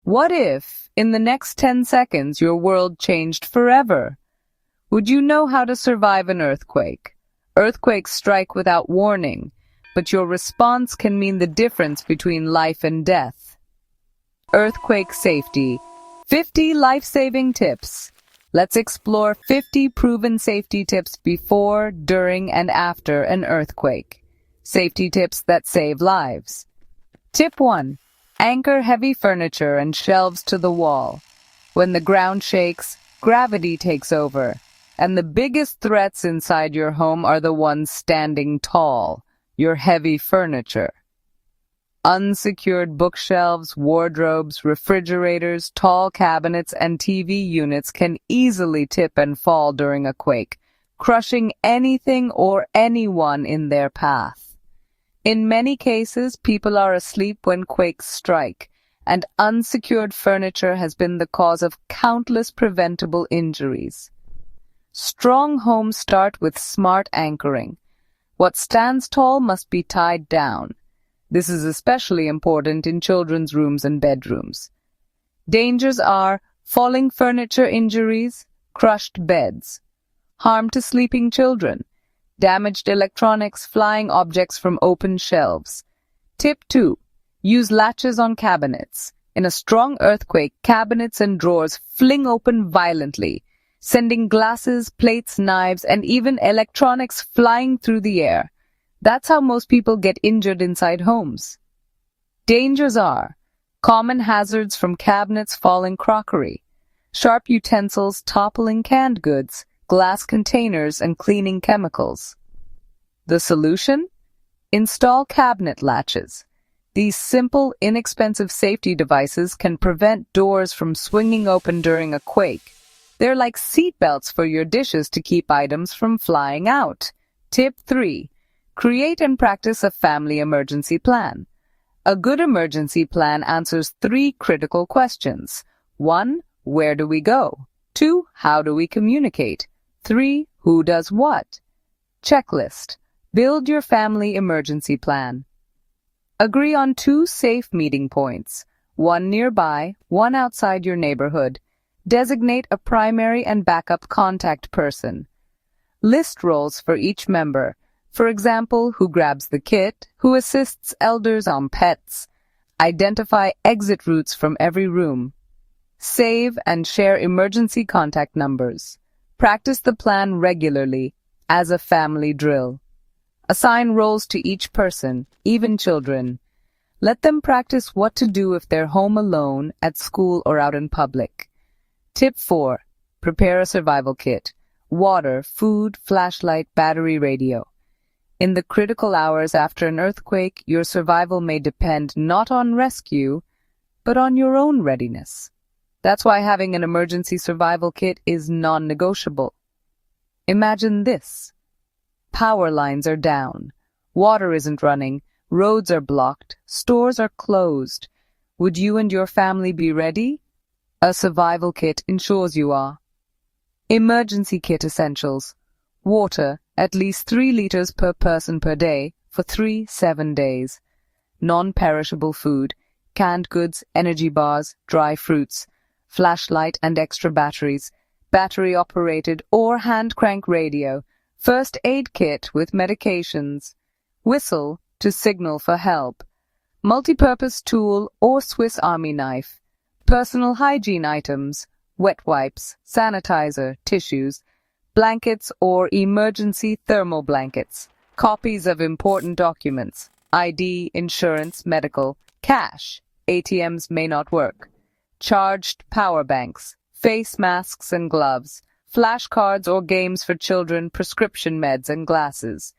What if, in the next 10 seconds, your world changed forever? Would you know how to survive an earthquake? Earthquakes strike without warning, but your response can mean the difference between life and death. Earthquake safety. 50 life-saving tips. Let's explore 50 proven safety tips before, during, and after an earthquake. Safety tips that save lives. Tip 1. Anchor heavy furniture and shelves to the wall. When the ground shakes, gravity takes over, and the biggest threats inside your home are the ones standing tall, your heavy furniture. Unsecured bookshelves, wardrobes, refrigerators, tall cabinets, and TV units can easily tip and fall during a quake, crushing anything or anyone in their path. In many cases, people are asleep when quakes strike, and unsecured furniture has been the cause of countless preventable injuries. Strong homes start with smart anchoring. What stands tall must be tied down. This is especially important in children's rooms and bedrooms. Dangers are falling furniture injuries, crushed beds, harm to sleeping children, damaged electronics, flying objects from open shelves. Tip 2. Use latches on cabinets. In a strong earthquake, cabinets and drawers fling open violently, sending glasses, plates, knives, and even electronics flying through the air. That's how most people get injured inside homes. Dangers are common hazards from cabinets falling crockery, sharp utensils toppling canned goods, glass containers, and cleaning chemicals. The solution? Install cabinet latches. These simple, inexpensive safety devices can prevent doors from swinging open during a quake. They're like seat belts for your dishes to keep items from flying out. Tip 3. Create and practice a family emergency plan. A good emergency plan answers 3 critical questions. 1. Where do we go? 2. How do we communicate? 3. Who does what? Checklist. Build your family emergency plan. Agree on 2 safe meeting points, 1 nearby, 1 outside your neighborhood. Designate a primary and backup contact person. List roles for each member. For example, who grabs the kit, who assists elders on pets. Identify exit routes from every room. Save and share emergency contact numbers. Practice the plan regularly, as a family drill. Assign roles to each person, even children. Let them practice what to do if they're home alone, at school, or out in public. Tip 4. Prepare a survival kit. Water, food, flashlight, battery, radio. In the critical hours after an earthquake, your survival may depend not on rescue, but on your own readiness. That's why having an emergency survival kit is non-negotiable. Imagine this. Power lines are down. Water isn't running. Roads are blocked. Stores are closed. Would you and your family be ready? A survival kit ensures you are. Emergency kit essentials. Water, at least 3 liters per person per day for 7 days. Non-perishable food, canned goods, energy bars, dry fruits, flashlight and extra batteries, battery-operated or hand-crank radio, first aid kit with medications, whistle to signal for help, multi-purpose tool or Swiss Army knife, personal hygiene items, wet wipes, sanitizer, tissues, blankets or emergency thermal blankets, copies of important documents, ID, insurance, medical, cash, ATMs may not work, charged power banks, face masks and gloves, flashcards or games for children, prescription meds and glasses.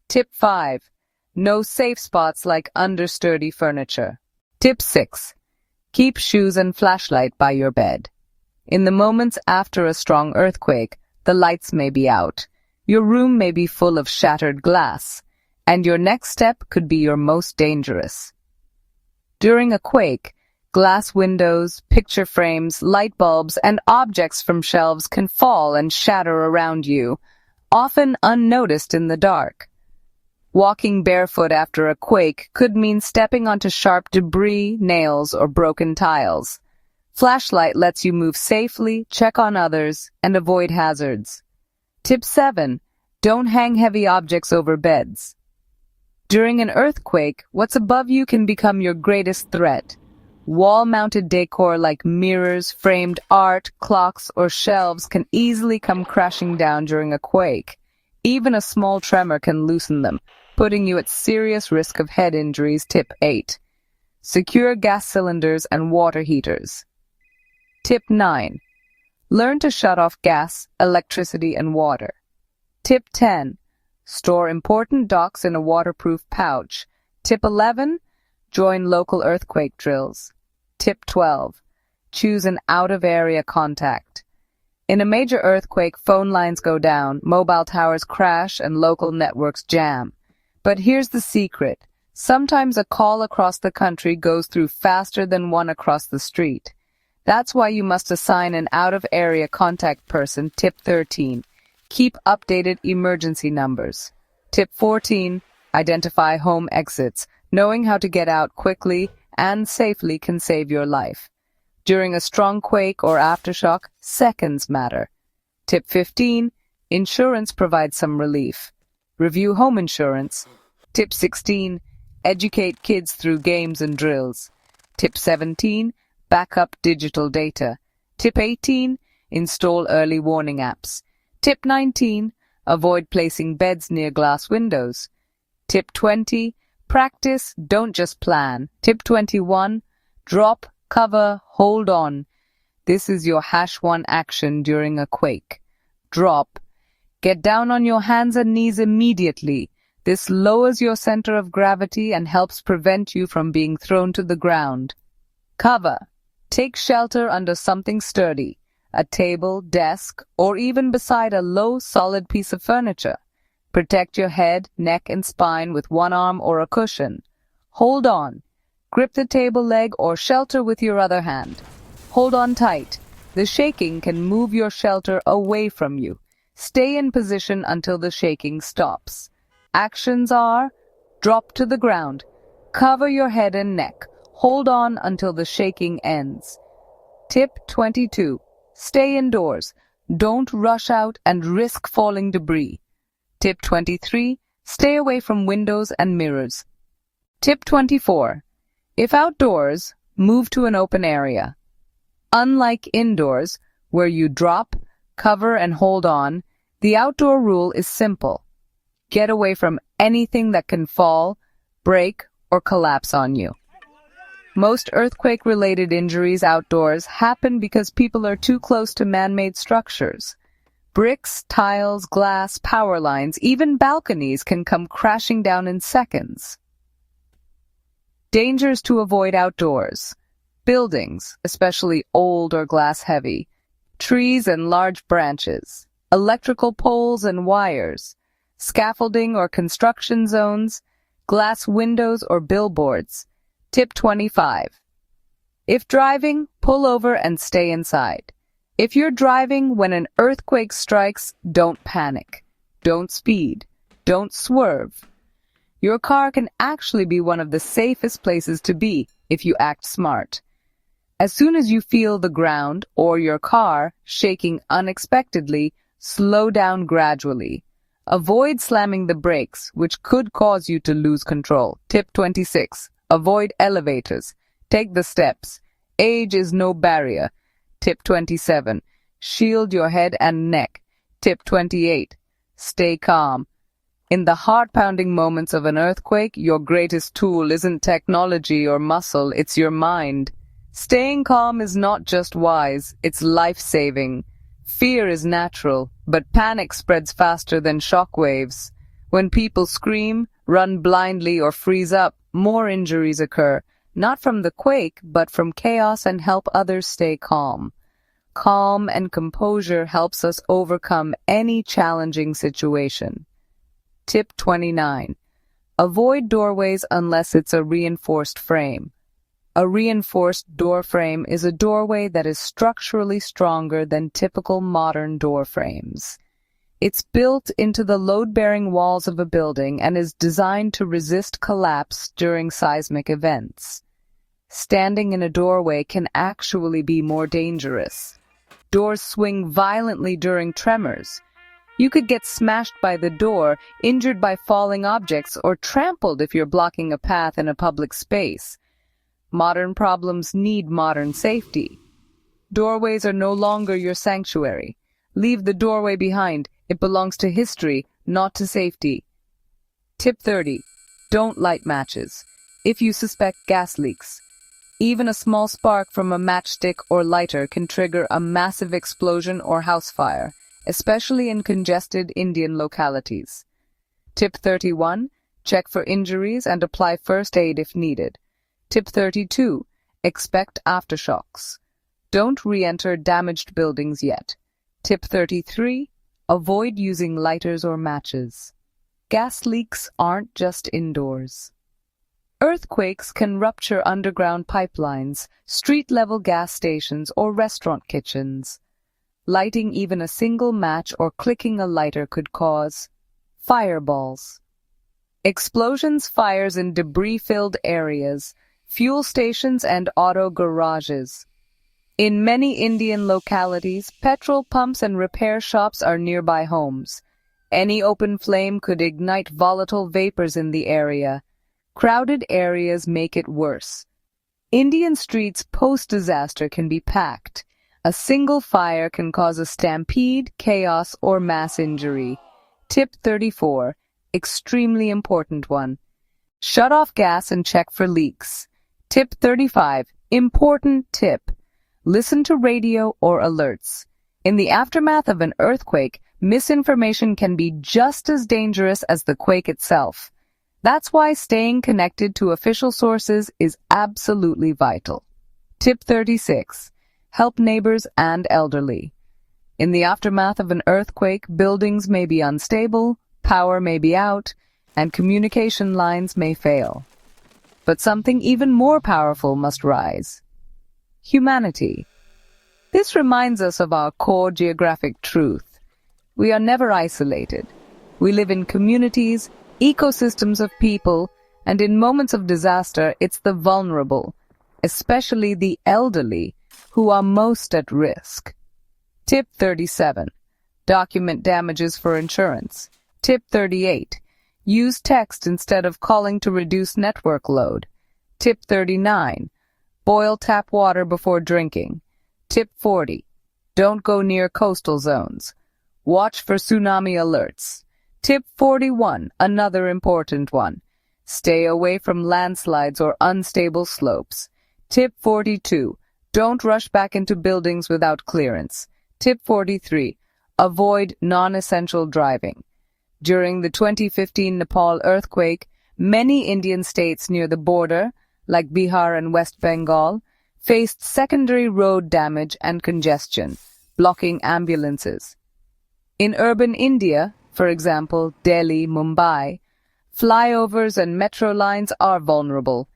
Tip 5. No safe spots like under sturdy furniture. Tip 6. Keep shoes and flashlight by your bed. In the moments after a strong earthquake, the lights may be out, your room may be full of shattered glass, and your next step could be your most dangerous. During a quake, glass windows, picture frames, light bulbs, and objects from shelves can fall and shatter around you, often unnoticed in the dark. Walking barefoot after a quake could mean stepping onto sharp debris, nails, or broken tiles. Flashlight lets you move safely, check on others, and avoid hazards. Tip 7. Don't hang heavy objects over beds. During an earthquake, what's above you can become your greatest threat. Wall-mounted decor like mirrors, framed art, clocks, or shelves can easily come crashing down during a quake. Even a small tremor can loosen them, putting you at serious risk of head injuries. Tip 8. Secure gas cylinders and water heaters. Tip 9. Learn to shut off gas, electricity, and water. Tip 10. Store important docks in a waterproof pouch. Tip 11. Join local earthquake drills. Tip 12. Choose an out-of-area contact. In a major earthquake, phone lines go down, mobile towers crash, and local networks jam. But here's the secret. Sometimes a call across the country goes through faster than one across the street. That's why you must assign an out-of-area contact person. Tip 13. Keep updated emergency numbers. Tip 14. Identify home exits. Knowing how to get out quickly and safely can save your life. During a strong quake or aftershock, seconds matter. Tip 15. Insurance provides some relief. Review home insurance. Tip 16. Educate kids through games and drills. Tip 17. Backup digital data. Tip 18. Install early warning apps. Tip 19. Avoid placing beds near glass windows. Tip 20. Practice, don't just plan. Tip 21. Drop, cover, hold on. This is your #1 action during a quake. Drop. Get down on your hands and knees immediately. This lowers your center of gravity and helps prevent you from being thrown to the ground. Cover. Take shelter under something sturdy, a table, desk, or even beside a low, solid piece of furniture. Protect your head, neck, and spine with one arm or a cushion. Hold on. Grip the table leg or shelter with your other hand. Hold on tight. The shaking can move your shelter away from you. Stay in position until the shaking stops. Actions are: drop to the ground, cover your head and neck, hold on until the shaking ends. Tip 22. Stay indoors. Don't rush out and risk falling debris. Tip 23. Stay away from windows and mirrors. Tip 24. If outdoors, move to an open area. Unlike indoors, where you drop, cover, and hold on, the outdoor rule is simple. Get away from anything that can fall, break, or collapse on you. Most earthquake-related injuries outdoors happen because people are too close to man-made structures. Bricks, tiles, glass, power lines, even balconies can come crashing down in seconds. Dangers to avoid outdoors. Buildings, especially old or glass-heavy. Trees and large branches. Electrical poles and wires. Scaffolding or construction zones. Glass windows or billboards. Tip 25. If driving, pull over and stay inside. If you're driving when an earthquake strikes, don't panic. Don't speed. Don't swerve. Your car can actually be one of the safest places to be if you act smart. As soon as you feel the ground or your car shaking unexpectedly, slow down gradually. Avoid slamming the brakes, which could cause you to lose control. Tip 26. Avoid elevators. Take the steps. Age is no barrier. Tip 27. Shield your head and neck. Tip 28. Stay calm. In the heart-pounding moments of an earthquake, your greatest tool isn't technology or muscle, it's your mind. Staying calm is not just wise, it's life-saving. Fear is natural, but panic spreads faster than shock waves. When people scream, run blindly, or freeze up, more injuries occur, not from the quake, but from chaos, and help others stay calm. Calm and composure helps us overcome any challenging situation. Tip 29. Avoid doorways unless it's a reinforced frame. A reinforced door frame is a doorway that is structurally stronger than typical modern door frames. It's built into the load-bearing walls of a building and is designed to resist collapse during seismic events. Standing in a doorway can actually be more dangerous. Doors swing violently during tremors. You could get smashed by the door, injured by falling objects, or trampled if you're blocking a path in a public space. Modern problems need modern safety. Doorways are no longer your sanctuary. Leave the doorway behind. It belongs to history, not to safety. Tip 30. Don't light matches. If you suspect gas leaks, even a small spark from a matchstick or lighter can trigger a massive explosion or house fire, especially in congested Indian localities. Tip 31. Check for injuries and apply first aid if needed. Tip 32. Expect aftershocks. Don't re-enter damaged buildings yet. Tip 33. Avoid using lighters or matches. Gas leaks aren't just indoors. Earthquakes can rupture underground pipelines, street-level gas stations, or restaurant kitchens. Lighting even a single match or clicking a lighter could cause fireballs. Explosions, fires in debris-filled areas, fuel stations, and auto garages. In many Indian localities, petrol pumps and repair shops are nearby homes. Any open flame could ignite volatile vapors in the area. Crowded areas make it worse. Indian streets post-disaster can be packed. A single fire can cause a stampede, chaos, or mass injury. Tip 34. Extremely important one. Shut off gas and check for leaks. Tip 35. Important tip. Listen to radio or alerts. In the aftermath of an earthquake, misinformation can be just as dangerous as the quake itself. That's why staying connected to official sources is absolutely vital. Tip 36. Help neighbors and elderly. In the aftermath of an earthquake, buildings may be unstable, power may be out, and communication lines may fail. But something even more powerful must rise. Humanity. This reminds us of our core geographic truth. We are never isolated. We live in communities, ecosystems of people, and in moments of disaster, it's the vulnerable, especially the elderly, who are most at risk. Tip 37. Document damages for insurance. Tip 38. Use text instead of calling to reduce network load. Tip 39. Boil tap water before drinking. Tip 40. Don't go near coastal zones. Watch for tsunami alerts. Tip 41, another important one. Stay away from landslides or unstable slopes. Tip 42, don't rush back into buildings without clearance. Tip 43, avoid non-essential driving. During the 2015 Nepal earthquake, many Indian states near the border, like Bihar and West Bengal, faced secondary road damage and congestion, blocking ambulances. In urban India, for example, Delhi, Mumbai, flyovers and metro lines are vulnerable.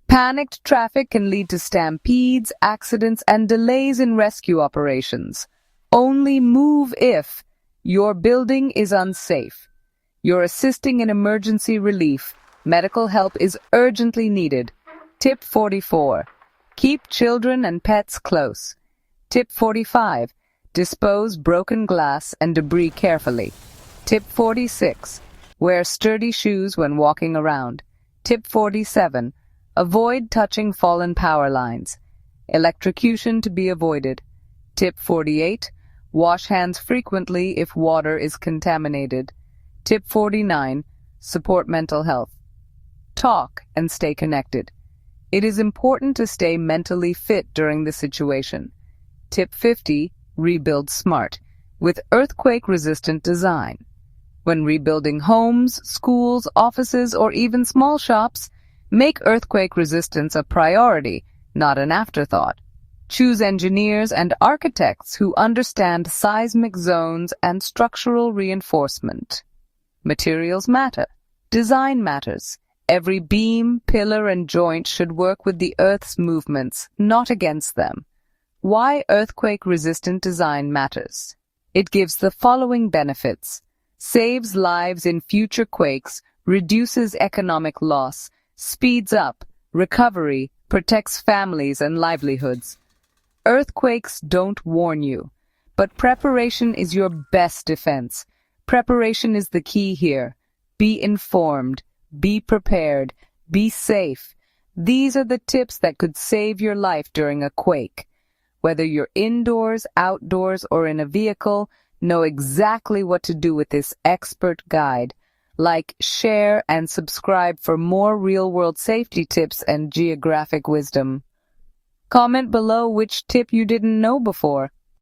Panicked traffic can lead to stampedes, accidents, and delays in rescue operations. Only move if your building is unsafe. You're assisting in emergency relief. Medical help is urgently needed. Tip 44. Keep children and pets close. Tip 45. Dispose broken glass and debris carefully. Tip 46. Wear sturdy shoes when walking around. Tip 47. Avoid touching fallen power lines. Electrocution to be avoided. Tip 48. Wash hands frequently if water is contaminated. Tip 49. Support mental health. Talk and stay connected. It is important to stay mentally fit during the situation. Tip 50. Rebuild smart, with earthquake-resistant design. When rebuilding homes, schools, offices, or even small shops, make earthquake resistance a priority, not an afterthought. Choose engineers and architects who understand seismic zones and structural reinforcement. Materials matter. Design matters. Every beam, pillar, and joint should work with the Earth's movements, not against them. Why earthquake-resistant design matters. It gives the following benefits. Saves lives in future quakes, reduces economic loss, speeds up recovery, protects families and livelihoods. Earthquakes don't warn you, but preparation is your best defense. Preparation is the key here. Be informed, be prepared, be safe. These are the tips that could save your life during a quake. Whether you're indoors, outdoors, or in a vehicle, know exactly what to do with this expert guide. Like, share, and subscribe for more real-world safety tips and geographic wisdom. Comment below which tip you didn't know before.